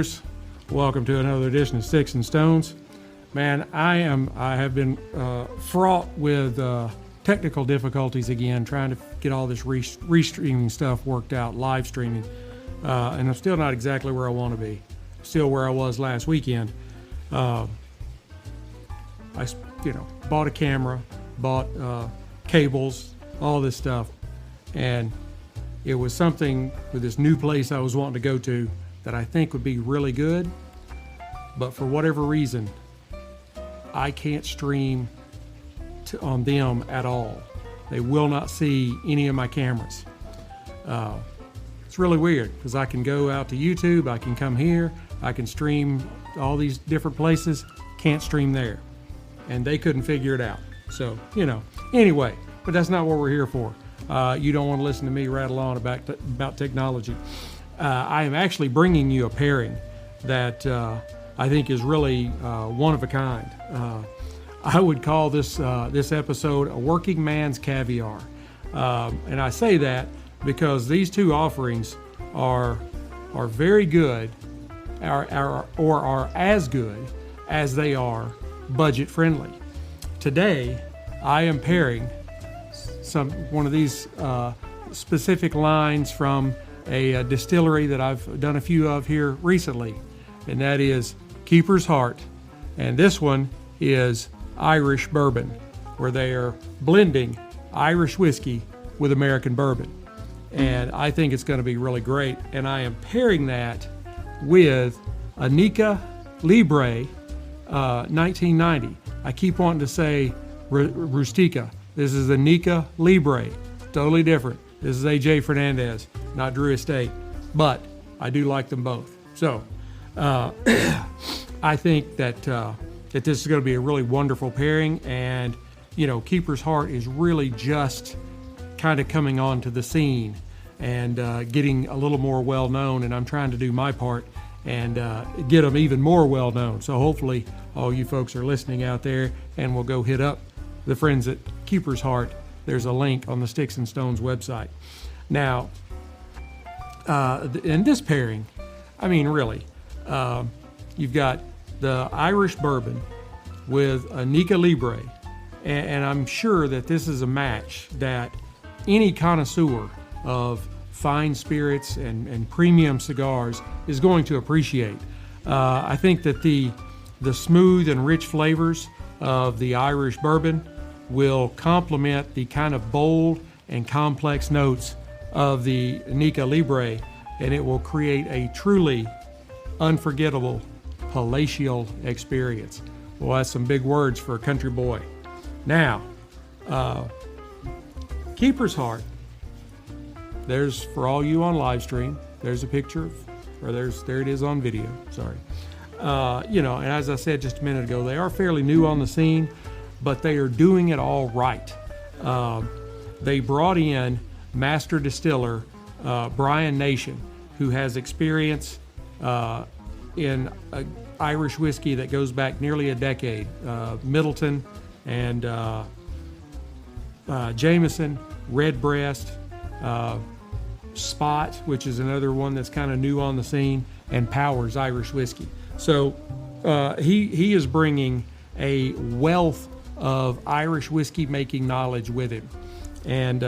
brothers, welcome to another edition of Sticks-n-Stonez. Man, I have been fraught with technical difficulties again, trying to get all this restreaming stuff worked out, live streaming, and I'm still not exactly where I want to be. Still where I was last weekend. I bought a camera, bought cables, all this stuff, and it was something with this new place I was wanting to go to that I think would be really good, but for whatever reason, I can't stream on them at all. They will not see any of my cameras. It's really weird because I can go out to YouTube, I can come here, I can stream all these different places, can't stream there. And they couldn't figure it out. So, anyway, but that's not what we're here for. You don't want to listen to me rattle on about technology. I am actually bringing you a pairing that I think is really one of a kind. I would call this episode a working man's caviar. And I say that because these two offerings are very good, or are as good as they are budget friendly. Today, I am pairing one of these specific lines from a distillery that I've done a few of here recently, and that is Keeper's Heart. And this one is Irish bourbon, where they are blending Irish whiskey with American bourbon. And I think it's going to be really great. And I am pairing that with a Nica Libre 1990. I keep wanting to say Rustica. This is the Nica Libre. Totally different. This is A.J. Fernandez, not Drew Estate. But I do like them both. So I think that this is going to be a really wonderful pairing. And, Keeper's Heart is really just kind of coming onto the scene and getting a little more well known. And I'm trying to do my part and get them even more well known. So hopefully all you folks are listening out there, and we'll go hit up the friends at Keeper's Heart. There's a link on the Sticks-n-Stonez website. Now, in this pairing, really, you've got the Irish bourbon with a Nica Libre, and I'm sure that this is a match that any connoisseur of fine spirits and premium cigars is going to appreciate. I think that the smooth and rich flavors of the Irish bourbon will complement the kind of bold and complex notes of the Nica Libre, and it will create a truly unforgettable palatial experience. Well, that's some big words for a country boy. Now, Keeper's Heart, there's, for all you on live stream, there's a picture, there it is on video, sorry. And as I said just a minute ago, they are fairly new on the scene, but they are doing it all right. They brought in master distiller Brian Nation, who has experience in Irish whiskey that goes back nearly a decade. Middleton and Jameson, Redbreast, Spot, which is another one that's kind of new on the scene, and Powers Irish whiskey. So he is bringing a wealth of Irish whiskey making knowledge with him, and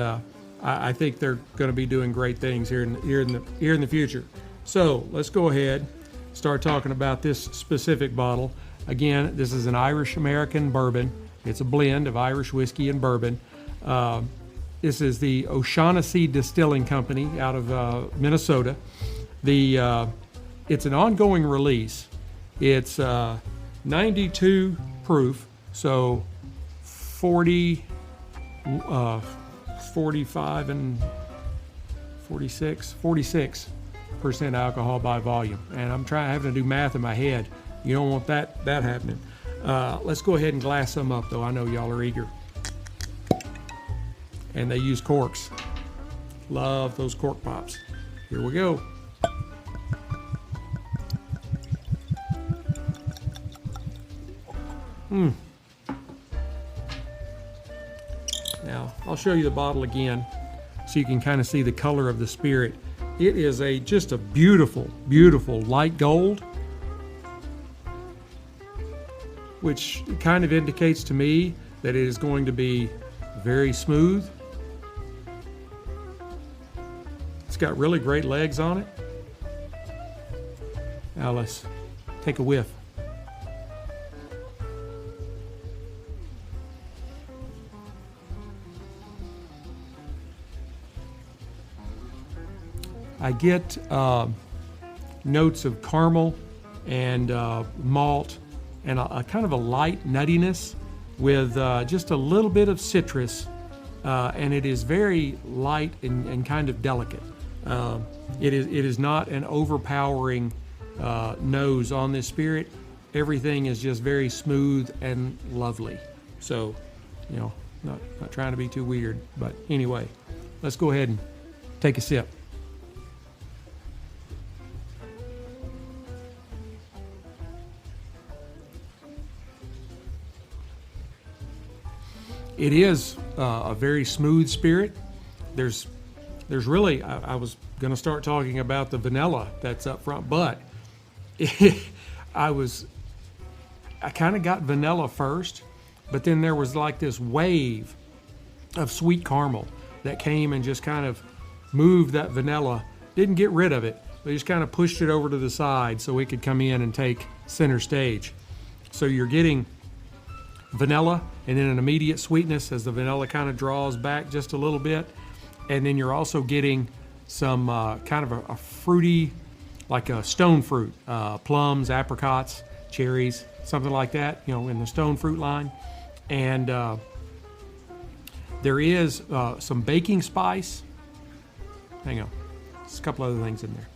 I think they're going to be doing great things here in the future. So let's go ahead, start talking about this specific bottle. Again, this is an Irish American bourbon. It's a blend of Irish whiskey and bourbon. This is the O'Shaughnessy Distilling Company out of Minnesota. It's an ongoing release. It's 92 proof, so 45 and 46% alcohol by volume. And I'm having to do math in my head. You don't want that happening. Let's go ahead and glass some up, though. I know y'all are eager. And they use corks. Love those cork pops. Here we go. Now, I'll show you the bottle again so you can kind of see the color of the spirit. It is just a beautiful, beautiful light gold, which kind of indicates to me that it is going to be very smooth. It's got really great legs on it. Now let's take a whiff. I get notes of caramel and malt and a kind of a light nuttiness with just a little bit of citrus, and it is very light and kind of delicate. It is not an overpowering nose on this spirit. Everything is just very smooth and lovely. So, you know, not trying to be too weird, but anyway, let's go ahead and take a sip. It is a very smooth spirit. There's really, I was going to start talking about the vanilla that's up front, but I kind of got vanilla first, but then there was like this wave of sweet caramel that came and just kind of moved that vanilla. Didn't get rid of it, but just kind of pushed it over to the side so it could come in and take center stage. So you're getting vanilla and then an immediate sweetness as the vanilla kind of draws back just a little bit. And then you're also getting some kind of a fruity, like a stone fruit, plums, apricots, cherries, something like that, you know, in the stone fruit line. And there is some baking spice. Hang on, there's a couple other things in there.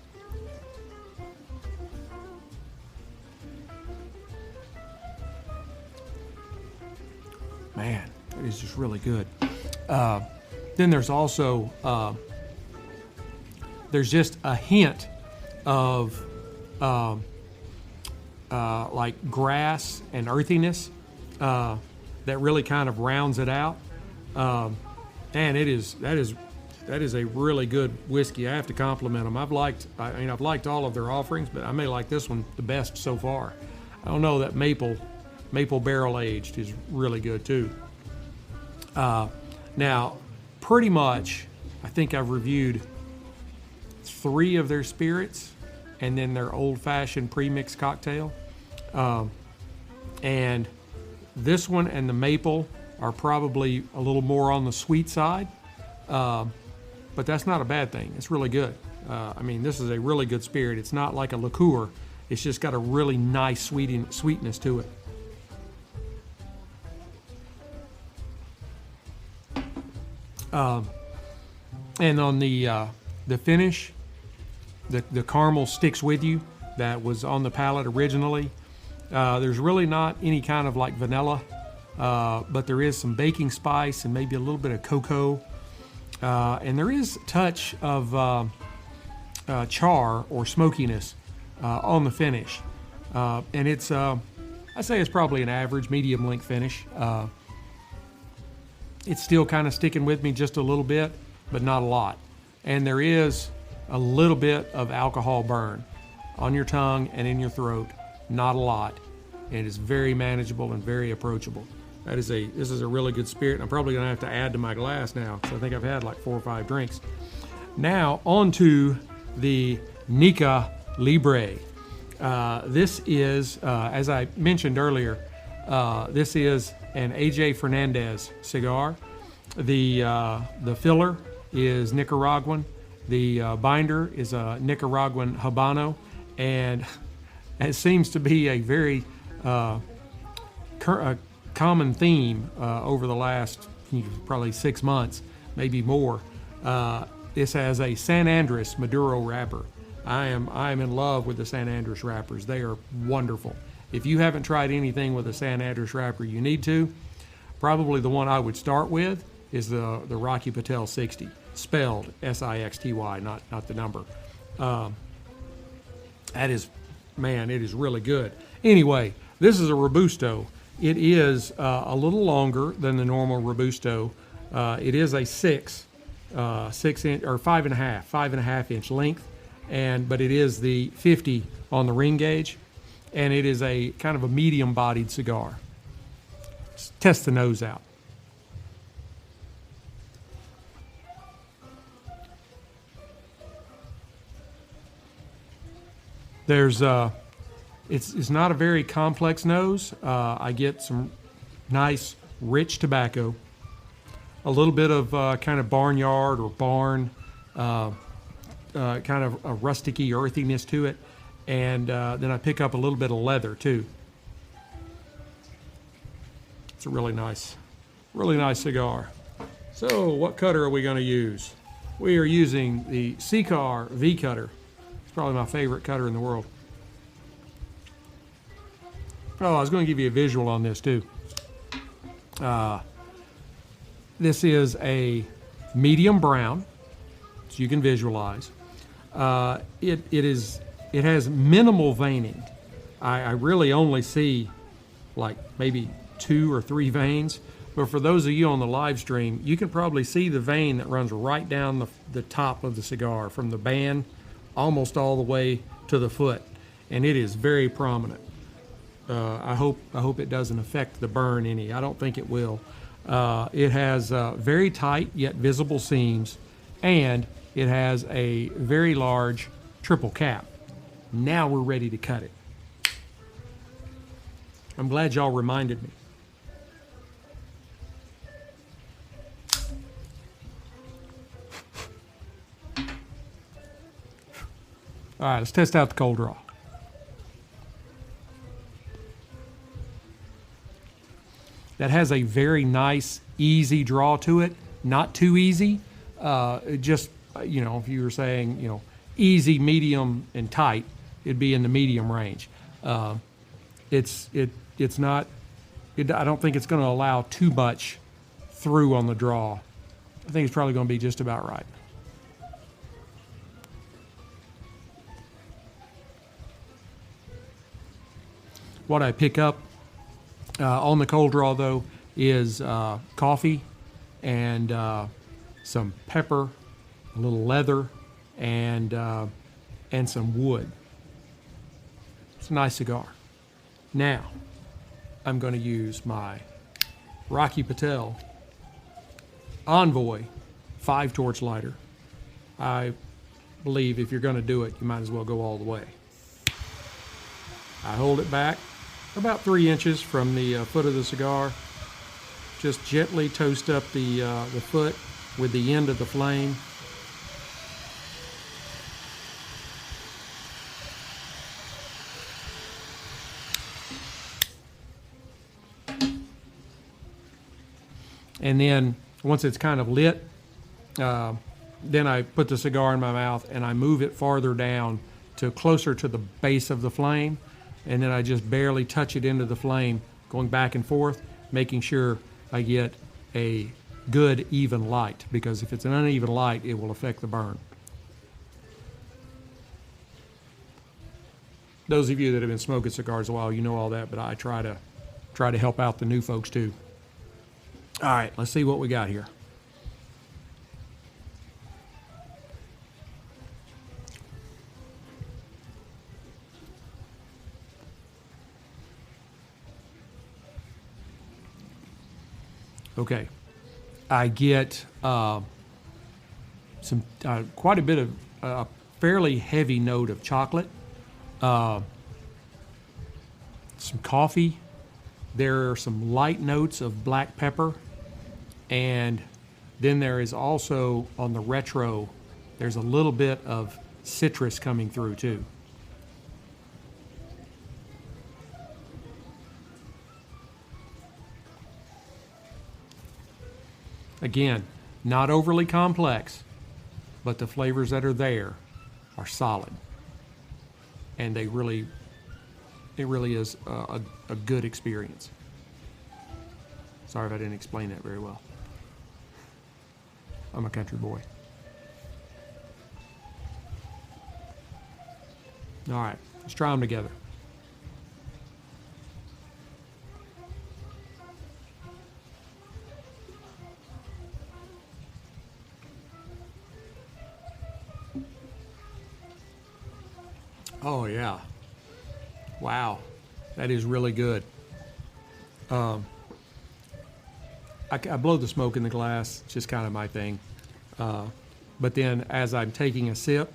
Man, it is just really good. Then there's also, there's just a hint of like grass and earthiness that really kind of rounds it out. And that is a really good whiskey. I have to compliment them. I've liked all of their offerings, but I may like this one the best so far. I don't know, that maple barrel aged is really good too. Now, pretty much, I think I've reviewed 3 of their spirits and then their old-fashioned pre-mixed cocktail. And this one and the maple are probably a little more on the sweet side, but that's not a bad thing. It's really good. I mean, this is a really good spirit. It's not like a liqueur. It's just got a really nice sweetness to it. And on the finish, the caramel sticks with you. That was on the palate originally. There's really not any kind of like vanilla, but there is some baking spice and maybe a little bit of cocoa. And there is a touch of char or smokiness on the finish. And it's, I say it's probably an average medium length finish. It's still kind of sticking with me just a little bit, but not a lot. And there is a little bit of alcohol burn on your tongue and in your throat, not a lot. And it is very manageable and very approachable. This is a really good spirit. I'm probably gonna have to add to my glass now, because I think I've had like 4 or 5 drinks. Now on to the Nica Libre. This is, as I mentioned earlier, this is an A.J. Fernandez cigar. The filler is Nicaraguan. The binder is a Nicaraguan Habano, and it seems to be a very common theme over the last probably 6 months, maybe more. This has a San Andres Maduro wrapper. I am in love with the San Andres wrappers. They are wonderful. If you haven't tried anything with a San Andres wrapper, you need to. Probably the one I would start with is the Rocky Patel 60, spelled S-I-X-T-Y, not the number. That is, man, it is really good. Anyway, this is a Robusto. It is a little longer than the normal Robusto. It is a 6, 6 inch or 5.5 inch length, but it is the 50 on the ring gauge, and it is a kind of a medium-bodied cigar. Let's test the nose out. There's it's not a very complex nose. I get some nice rich tobacco, a little bit of kind of barnyard or barn, kind of a rusticy earthiness to it, and then I pick up a little bit of leather too. It's a really nice cigar. So what cutter are we going to use? We are using the Cigar V cutter. It's probably my favorite cutter in the world. Oh, I was going to give you a visual on this too. This is a medium brown, so you can visualize. It has minimal veining. I really only see like maybe 2 or 3 veins, but for those of you on the live stream, you can probably see the vein that runs right down the top of the cigar from the band almost all the way to the foot, and it is very prominent. I hope it doesn't affect the burn any. I don't think it will. It has very tight yet visible seams, and it has a very large triple cap. Now we're ready to cut it. I'm glad y'all reminded me. All right, let's test out the cold draw. That has a very nice, easy draw to it. Not too easy. Just, you know, if you were saying, you know, easy, medium, and tight, it'd be in the medium range. It's not. I don't think it's going to allow too much through on the draw. I think it's probably going to be just about right. What I pick up on the cold draw, though, is coffee and some pepper, a little leather, and some wood. It's a nice cigar. Now, I'm going to use my Rocky Patel Envoy 5-torch lighter. I believe if you're going to do it, you might as well go all the way. I hold it back about 3 inches from the foot of the cigar. Just gently toast up the foot with the end of the flame. And then once it's kind of lit, then I put the cigar in my mouth and I move it farther down to closer to the base of the flame. And then I just barely touch it into the flame, going back and forth, making sure I get a good, even light, because if it's an uneven light, it will affect the burn. Those of you that have been smoking cigars a while, you know all that, but I try to help out the new folks too. All right, let's see what we got here. Okay, I get quite a bit of a fairly heavy note of chocolate, some coffee. There are some light notes of black pepper, and then there is also on the retro, there's a little bit of citrus coming through too. Again, not overly complex, but the flavors that are there are solid. And it really is a good experience. Sorry if I didn't explain that very well. I'm a country boy. All right, let's try them together. Wow, that is really good. I blow the smoke in the glass, it's just kind of my thing. But then as I'm taking a sip,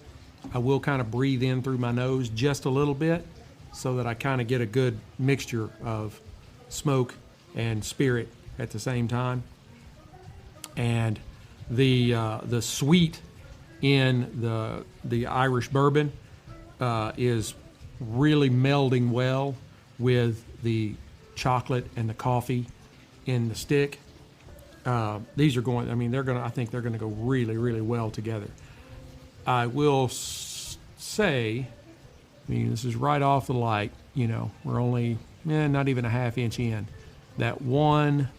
I will kind of breathe in through my nose just a little bit so that I kind of get a good mixture of smoke and spirit at the same time. And the sweet in the Irish bourbon is really melding well with the chocolate and the coffee in the stick. These are going, I mean, I think they're gonna go really, really well together. I will say, I mean, this is right off the light, you know, we're only, not even a half inch in. That one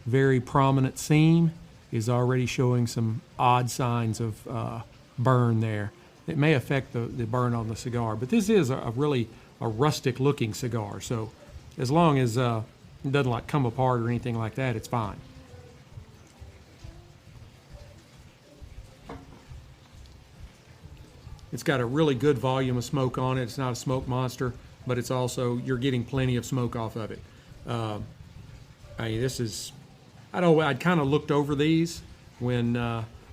very prominent seam is already showing some odd signs of burn there. It may affect the burn on the cigar, but this is a really rustic looking cigar. So as long as it doesn't like come apart or anything like that, it's fine. It's got a really good volume of smoke on it. It's not a smoke monster, but it's also, you're getting plenty of smoke off of it. I mean, this is, I'd kind of looked over these when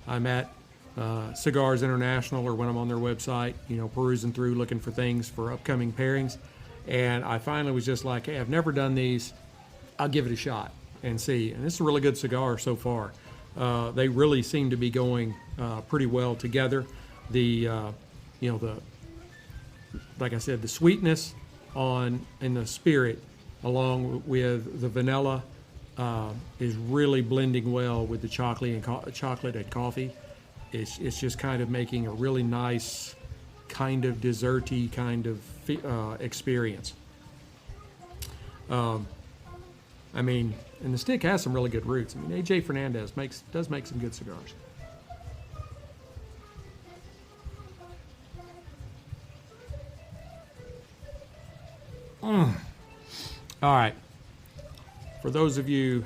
I'm at Cigars International or when I'm on their website, you know, perusing through looking for things for upcoming pairings. And I finally was just like, hey, I've never done these. I'll give it a shot and see. And this is a really good cigar so far. They really seem to be going pretty well together. You know, like I said, the sweetness in the spirit along with the vanilla is really blending well with the chocolate and coffee. It's just kind of making a really nice kind of desserty kind of experience. I mean, and the stick has some really good roots. I mean, A.J. Fernandez does make some good cigars. All right. For those of you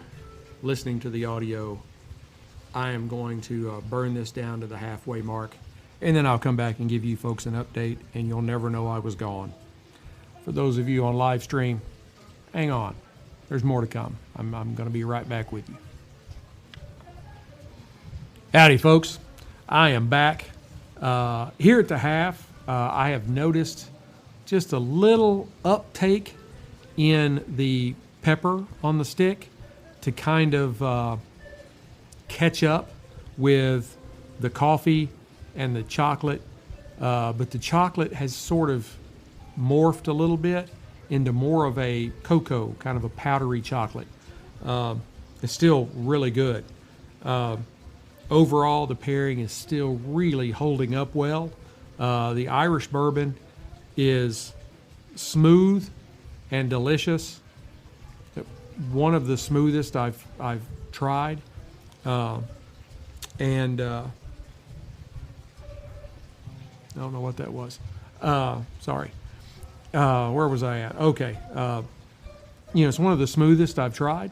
listening to the audio, I am going to burn this down to the halfway mark, and then I'll come back and give you folks an update, and you'll never know I was gone. For those of you on live stream, hang on. There's more to come. I'm going to be right back with you. Howdy, folks. I am back. Here at the half, I have noticed just a little uptake in the pepper on the stick to kind of catch up with the coffee and the chocolate. But the chocolate has sort of morphed a little bit into more of a cocoa, kind of a powdery chocolate. It's still really good. Overall, the pairing is still really holding up well. The Irish bourbon is smooth and delicious. One of the smoothest I've tried. I don't know what that was. Sorry. Where was I at? Okay. You know, it's one of the smoothest I've tried.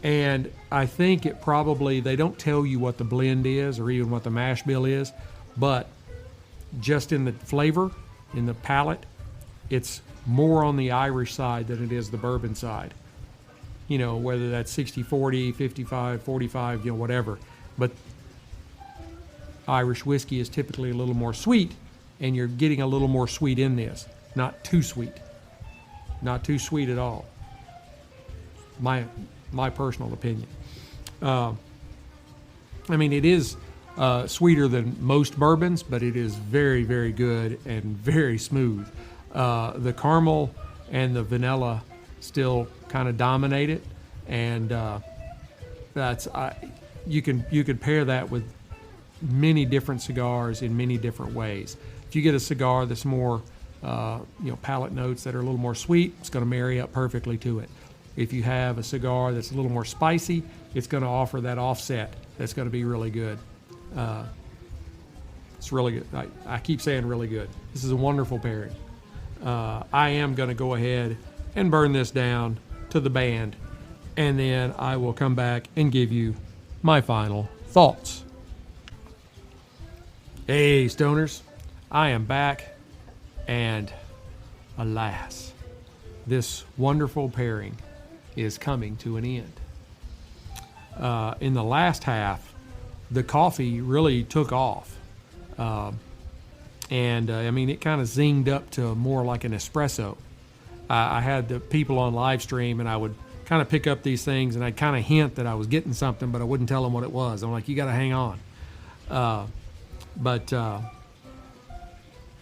And I think it probably, they don't tell you what the blend is or even what the mash bill is, but just in the flavor, in the palate, it's more on the Irish side than it is the bourbon side. You know, whether that's 60-40, 55-45, you know, whatever. But Irish whiskey is typically a little more sweet, and you're getting a little more sweet in this. Not too sweet. Not too sweet at all. My personal opinion. I mean, it is sweeter than most bourbons, but it is very, very good and very smooth. The caramel and the vanilla still kind of dominate it, and you can pair that with many different cigars in many different ways. If you get a cigar that's more palate notes that are a little more sweet, it's going to marry up perfectly to it. If you have a cigar that's a little more spicy, it's going to offer that offset that's going to be really good. It's really good. I keep saying really good. This is a wonderful pairing. I am going to go ahead and burn this down to the band, and then I will come back and give you my final thoughts. Hey, stoners, I am back, and alas, this wonderful pairing is coming to an end. In the last half, the coffee really took off. I mean, it kind of zinged up to more like an espresso. I had the people on live stream, and I would kind of pick up these things, and I'd kind of hint that I was getting something, but I wouldn't tell them what it was. I'm like, you got to hang on.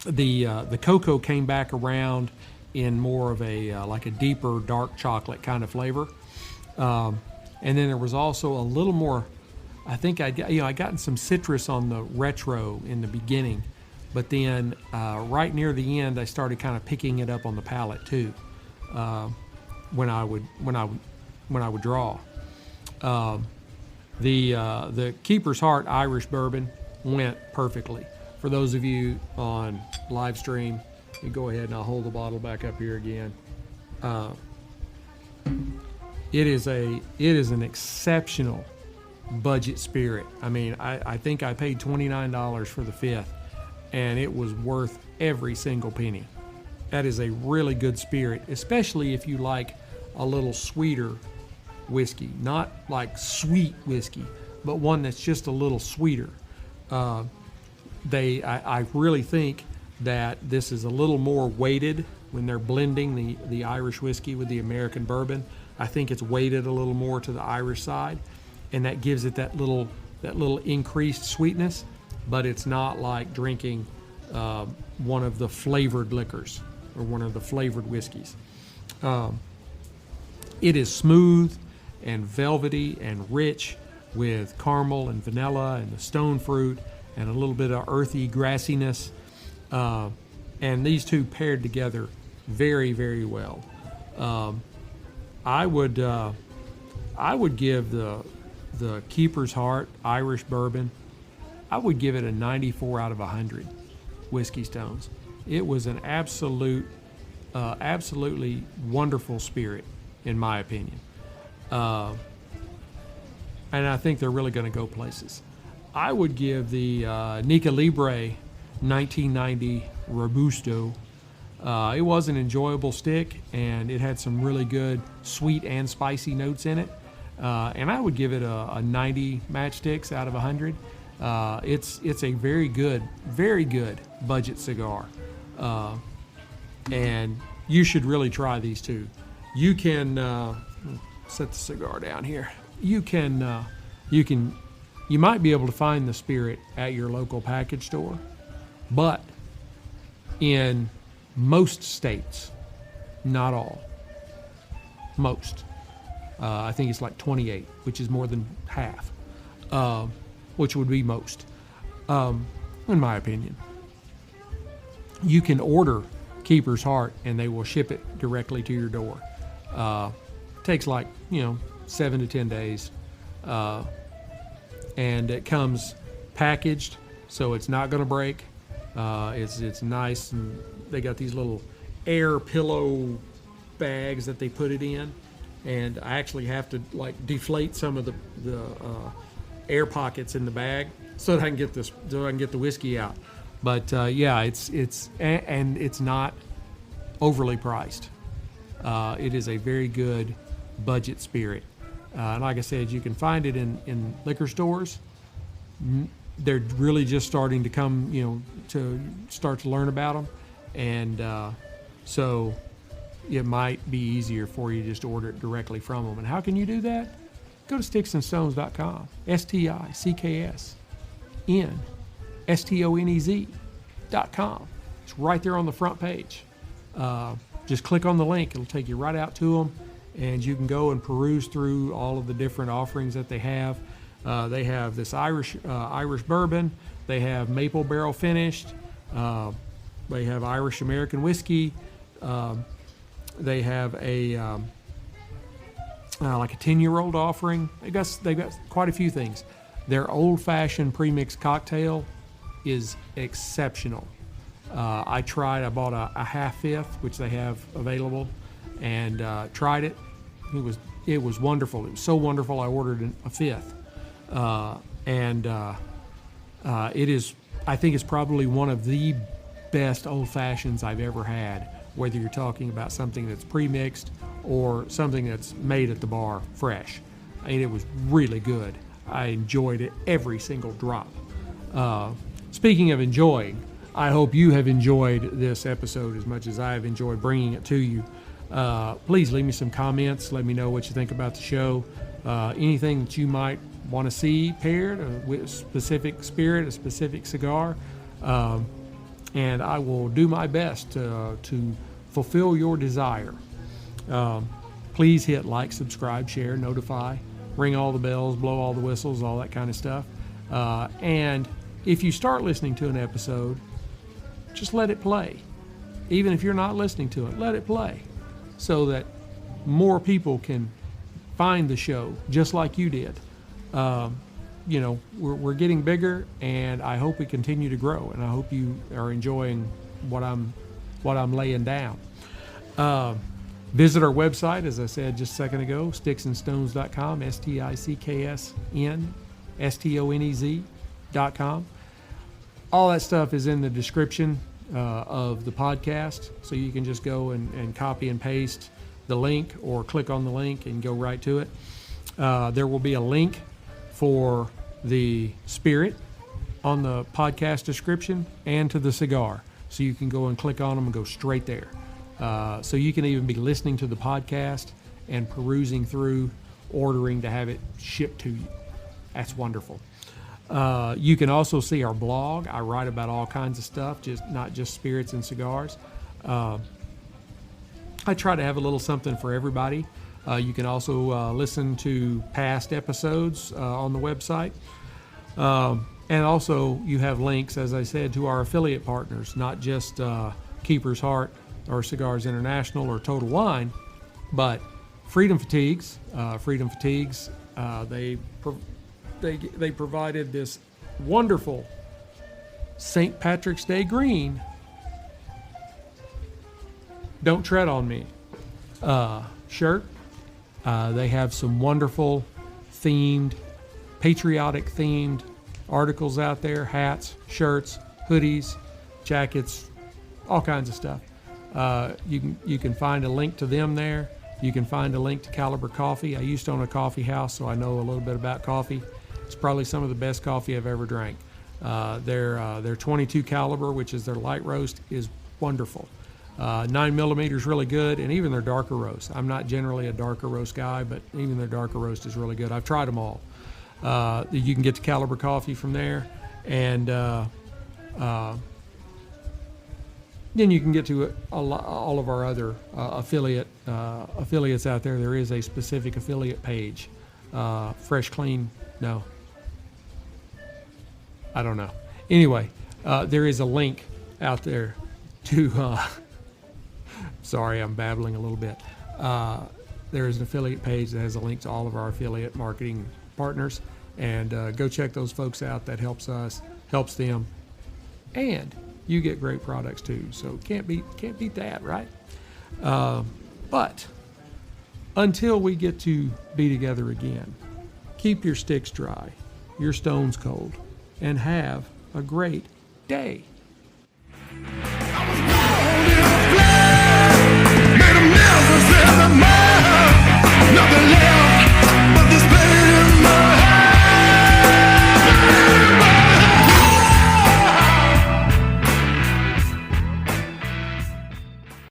The cocoa came back around in more of a like a deeper dark chocolate kind of flavor, and then there was also a little more. I think I gotten some citrus on the retro in the beginning, but then right near the end I started kind of picking it up on the palate too. When I would draw, the Keeper's Heart Irish Bourbon went perfectly. For those of you on live stream, you go ahead and I'll hold the bottle back up here again. It is an exceptional budget spirit. I mean, I think I paid $29 for the fifth, and it was worth every single penny. That is a really good spirit, especially if you like a little sweeter whiskey, not like sweet whiskey, but one that's just a little sweeter. I really think that this is a little more weighted when they're blending the Irish whiskey with the American bourbon. I think it's weighted a little more to the Irish side, and that gives it that little increased sweetness, but it's not like drinking one of the flavored liquors or one of the flavored whiskeys. It is smooth and velvety and rich with caramel and vanilla and the stone fruit and a little bit of earthy grassiness. And these two paired together very, very well. I would give the Keeper's Heart Irish Bourbon, I would give it a 94 out of 100 Whiskey Stones. It was an absolutely wonderful spirit, in my opinion. And I think they're really going to go places. I would give the Nica Libre 1990 Robusto. It was an enjoyable stick, and it had some really good sweet and spicy notes in it. And I would give it a 90 matchsticks out of 100. It's a very good budget cigar. And you should really try these two. You can set the cigar down here. You might be able to find the spirit at your local package store, but in most states, not all, most, I think it's like 28, which is more than half, which would be most, in my opinion. You can order Keeper's Heart and they will ship it directly to your door. Takes like 7 to 10 days, and it comes packaged so it's not going to break. It's nice, and they got these little air pillow bags that they put it in, and I actually have to like deflate some of the air pockets in the bag so that I can get the whiskey out. But yeah, it's not overly priced. It is a very good budget spirit. And like I said, you can find it in liquor stores. They're really just starting to come, to start to learn about them. And so it might be easier for you just to order it directly from them. And how can you do that? Go to Sticks-n-Stonez.com. STICKSNSTONEZ.com. It's right there on the front page. Just click on the link. It'll take you right out to them, and you can go and peruse through all of the different offerings that they have. They have this Irish bourbon. They have maple barrel finished. They have Irish American whiskey. They have a like a 10-year-old offering. They've got quite a few things. Their old-fashioned premixed cocktail is exceptional. I bought a half-fifth, which they have available, and tried it. It was wonderful. It was so wonderful I ordered a fifth. It is, I think it's probably one of the best old fashions I've ever had whether you're talking about something that's pre-mixed or something that's made at the bar fresh. I mean, it was really good. I enjoyed it every single drop. Speaking of enjoying, I hope you have enjoyed this episode as much as I have enjoyed bringing it to you. Please leave me some comments. Let me know what you think about the show. Anything that you might want to see paired with a specific spirit, a specific cigar. And I will do my best to fulfill your desire. Please hit like, subscribe, share, notify, ring all the bells, blow all the whistles, all that kind of stuff. And if you start listening to an episode, just let it play. Even if you're not listening to it, let it play so that more people can find the show just like you did. You know, we're getting bigger, and I hope we continue to grow, and I hope you are enjoying what I'm laying down. Visit our website, as I said just a second ago, Sticks-n-Stonez.com, STICKSNSTONEZ.com. All that stuff is in the description of the podcast, so you can just go and copy and paste the link or click on the link and go right to it. There will be a link for the spirit on the podcast description and to the cigar, so you can go and click on them and go straight there. So you can even be listening to the podcast and perusing through, ordering to have it shipped to you. That's wonderful. You can also see our blog. I write about all kinds of stuff, not just spirits and cigars. I try to have a little something for everybody. You can also listen to past episodes on the website. And also you have links, as I said, to our affiliate partners, not just Keeper's Heart or Cigars International or Total Wine, but Freedom Fatigues. They provided this wonderful St. Patrick's Day green, Don't Tread on Me shirt. They have some wonderful patriotic themed articles out there, hats, shirts, hoodies, jackets, all kinds of stuff. You can find a link to them there. You can find a link to Calibre Coffee. I used to own a coffee house, so I know a little bit about coffee. It's probably some of the best coffee I've ever drank. Their 22 caliber, which is their light roast, is wonderful. 9mm is really good, and even their darker roast. I'm not generally a darker roast guy, but even their darker roast is really good. I've tried them all. You can get the Calibre Coffee from there, and then you can get to all of our other affiliates out there. There is a specific affiliate page. Fresh Clean, no. I don't know. Anyway, there is a link out there to... sorry, I'm babbling a little bit. There is an affiliate page that has a link to all of our affiliate marketing partners. And go check those folks out. That helps us, helps them. And you get great products too. So can't beat that, right? But until we get to be together again, keep your sticks dry, your stones cold, and have a great day.